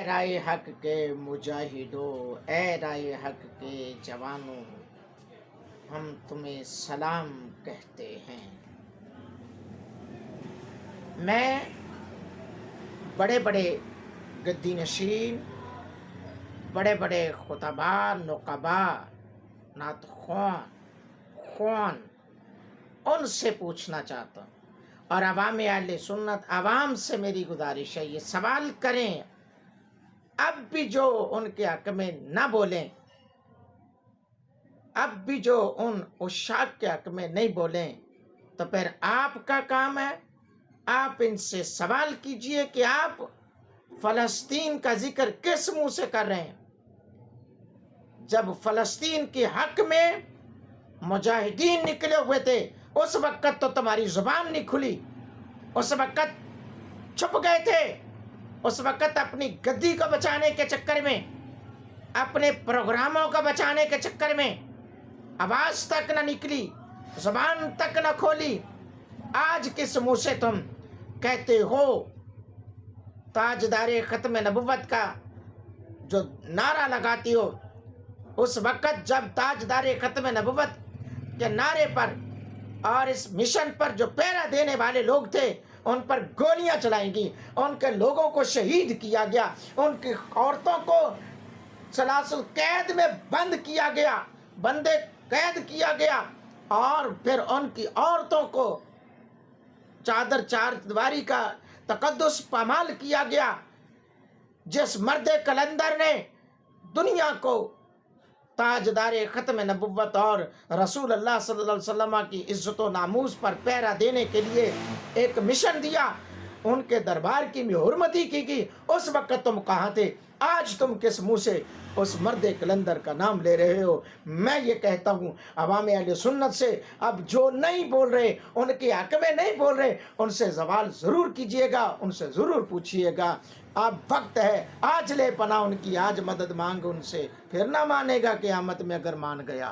رائے حق کے مجاہدوں، اے رائے حق کے جوانوں، ہم تمہیں سلام کہتے ہیں۔ میں بڑے بڑے گدی نشین، بڑے بڑے خطبا، نقبا، نعت خوان ان سے پوچھنا چاہتا ہوں، اور عوام اہل سنت عوام سے میری گزارش ہے، یہ سوال کریں، اب بھی جو ان کے حق میں نہ بولیں، اب بھی جو ان عشاق کے حق میں نہیں بولیں، تو پھر آپ کا کام ہے، آپ ان سے سوال کیجئے کہ آپ فلسطین کا ذکر کس منہ سے کر رہے ہیں؟ جب فلسطین کے حق میں مجاہدین نکلے ہوئے تھے، اس وقت تو تمہاری زبان نہیں کھلی، اس وقت چھپ گئے تھے، اس وقت اپنی گدی کو بچانے کے چکر میں، اپنے پروگراموں کو بچانے کے چکر میں آواز تک نہ نکلی، زبان تک نہ کھولی۔ آج کس منہ سے تم کہتے ہو تاجدار ختم نبوت کا جو نعرہ لگاتی ہو؟ اس وقت جب تاجدار ختم نبوت کے نعرے پر اور اس مشن پر جو پہرا دینے والے لوگ تھے، ان پر گولیاں چلائیں گی، ان کے لوگوں کو شہید کیا گیا، ان کی عورتوں کو سلاسل قید میں بند کیا گیا، بندے قید کیا گیا، اور پھر ان کی عورتوں کو چادر چار دیواری کا تقدس پامال کیا گیا۔ جس مرد کلندر نے دنیا کو تاجدار ختم نبوت اور رسول اللہ صلی اللہ علیہ وسلم کی عزت و ناموس پر پہرا دینے کے لیے ایک مشن دیا، ان کے دربار کی بھی حرمتی کی گئی، اس وقت تم کہاں تھے؟ آج تم کس منہ سے اس مرد کلندر کا نام لے رہے ہو؟ میں یہ کہتا ہوں عوام اہل سنت سے، اب جو نہیں بول رہے، ان کے حق میں نہیں بول رہے، ان سے سوال ضرور کیجئے گا، ان سے ضرور پوچھئے گا۔ اب وقت ہے، آج لے پناہ ان کی، آج مدد مانگ ان سے، پھر نہ مانے گا قیامت میں اگر مان گیا۔